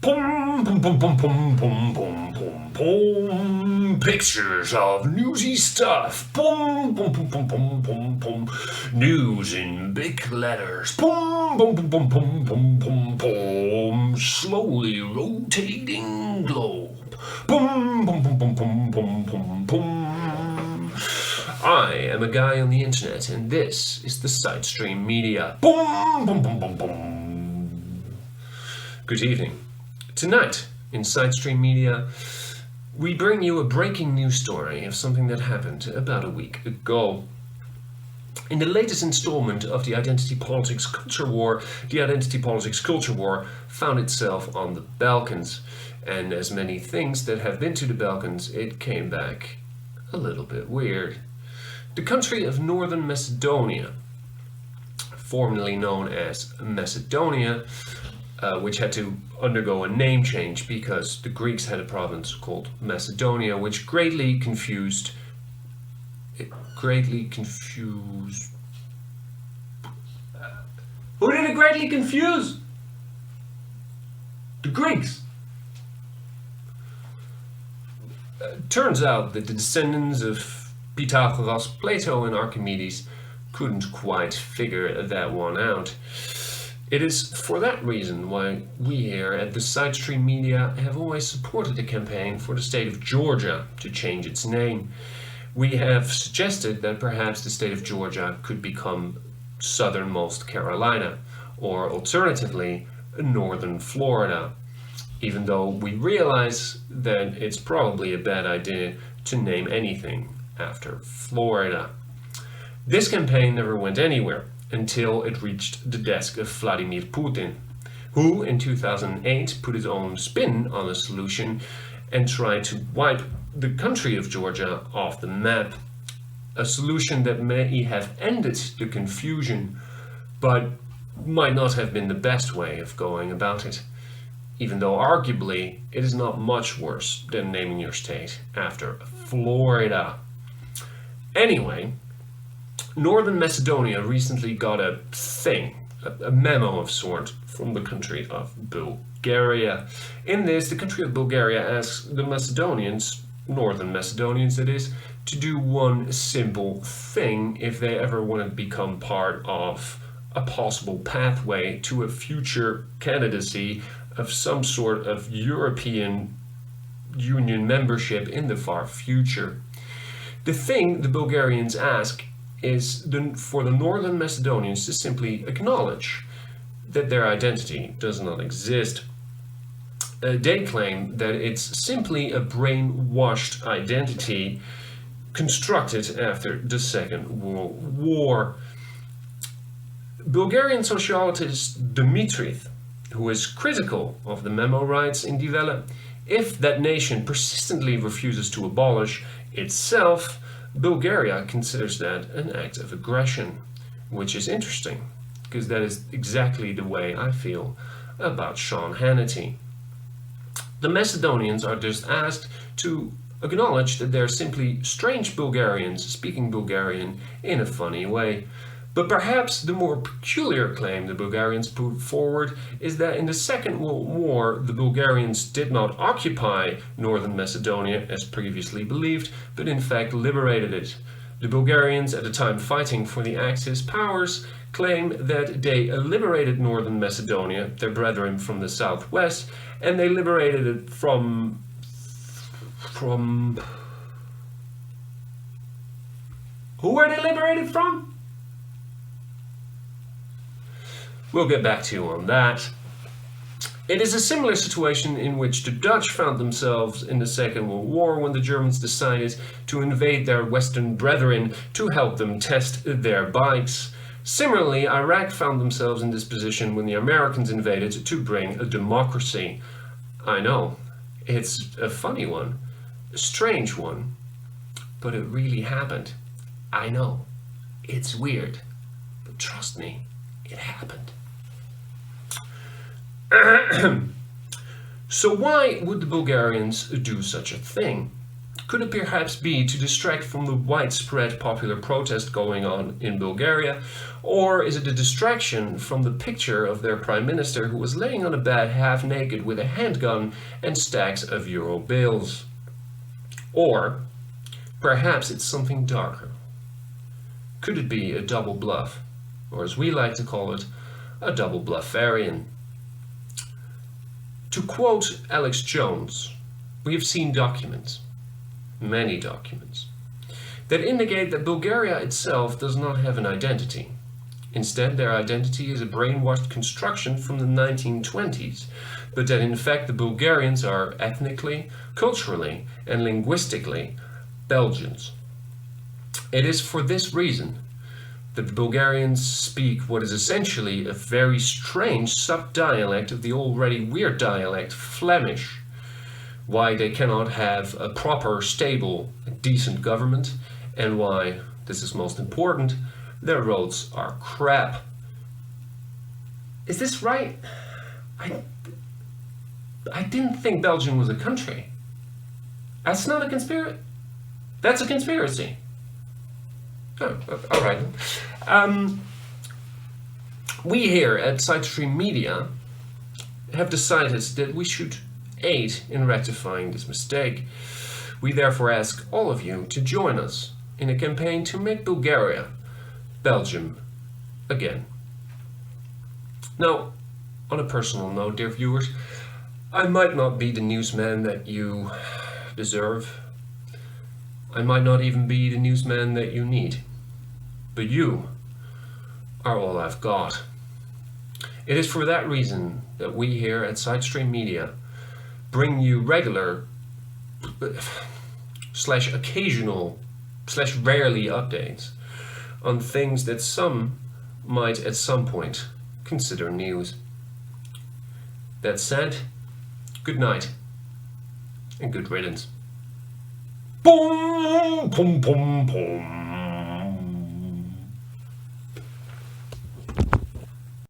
Pum, pum, pum, pum, pum, pum, pum, pum, pum. Pictures of newsy stuff. Pum, pum, pum, pum, pum, pum, pum. News in big letters. Pum, pum, pum, pum, pum, pum, pum, pum. Slowly rotating globe. Pum, pum, pum, pum, pum, pum, pum, pum. I am a guy on the internet, and this is the Sidestream Media. Boom, boom, boom, boom, boom. Good evening. Tonight, in Sidestream Media, we bring you a breaking news story of something that happened about a week ago. In the latest installment of the Identity Politics Culture War, the Identity Politics Culture War found itself on the Balkans. And as many things that have been to the Balkans, it came back a little bit weird. The country of Northern Macedonia, formerly known as Macedonia, which had to undergo a name change because the Greeks had a province called Macedonia, which greatly confused. Who did it greatly confuse? The Greeks. Turns out that the descendants of Pythagoras, Plato, and Archimedes couldn't quite figure that one out. It is for that reason why we here at the Sidestream Media have always supported the campaign for the state of Georgia to change its name. We have suggested that perhaps the state of Georgia could become southernmost Carolina, or alternatively, northern Florida, even though we realize that it's probably a bad idea to name anything after Florida. This campaign never went anywhere until it reached the desk of Vladimir Putin, who in 2008 put his own spin on the solution and tried to wipe the country of Georgia off the map. A solution that may have ended the confusion, but might not have been the best way of going about it, even though arguably it is not much worse than naming your state after Florida. Anyway, Northern Macedonia recently got a memo of sort from the country of Bulgaria. In this, the country of Bulgaria asks the Macedonians, Northern Macedonians that is, to do one simple thing if they ever want to become part of a possible pathway to a future candidacy of some sort of European Union membership in the far future. The thing the Bulgarians ask is for the Northern Macedonians to simply acknowledge that their identity does not exist. They claim that it's simply a brainwashed identity constructed after the Second World War. Bulgarian sociologist Dimitriev, who is critical of the memo, writes in Develop, if that nation persistently refuses to abolish itself, Bulgaria considers that an act of aggression, which is interesting, because that is exactly the way I feel about Sean Hannity. The Macedonians are just asked to acknowledge that they're simply strange Bulgarians speaking Bulgarian in a funny way. But perhaps the more peculiar claim the Bulgarians put forward is that in the Second World War, the Bulgarians did not occupy Northern Macedonia as previously believed, but in fact liberated it. The Bulgarians, at the time fighting for the Axis powers, claim that they liberated Northern Macedonia, their brethren from the southwest, and they liberated it from... Who were they liberated from? We'll get back to you on that. It is a similar situation in which the Dutch found themselves in the Second World War when the Germans decided to invade their Western brethren to help them test their bikes. Similarly, Iraq found themselves in this position when the Americans invaded to bring a democracy. I know, it's a funny one, a strange one, but it really happened. I know, it's weird, but trust me, it happened. So why would the Bulgarians do such a thing? Could it perhaps be to distract from the widespread popular protest going on in Bulgaria? Or is it a distraction from the picture of their prime minister who was laying on a bed half naked with a handgun and stacks of euro bills? Or perhaps it's something darker. Could it be a double bluff? Or as we like to call it, a double bluffarian? To quote Alex Jones, we have seen documents, many documents, that indicate that Bulgaria itself does not have an identity. Instead, their identity is a brainwashed construction from the 1920s, but that in fact the Bulgarians are ethnically, culturally, and linguistically Belgians. It is for this reason that the Bulgarians speak what is essentially a very strange sub-dialect of the already weird dialect Flemish. Why they cannot have a proper, stable, decent government, and why, this is most important, their roads are crap. Is this right? I didn't think Belgium was a country. That's not a conspiracy. That's a conspiracy. Oh, all right. We here at Sidestream Media have decided that we should aid in rectifying this mistake. We therefore ask all of you to join us in a campaign to make Bulgaria Belgium again. Now, on a personal note, dear viewers, I might not be the newsman that you deserve. I might not even be the newsman that you need. But you are all I've got. It is for that reason that we here at Sidestream Media bring you regular / occasional / rarely updates on things that some might at some point consider news. That said, good night and good riddance. Boom, boom, boom, boom.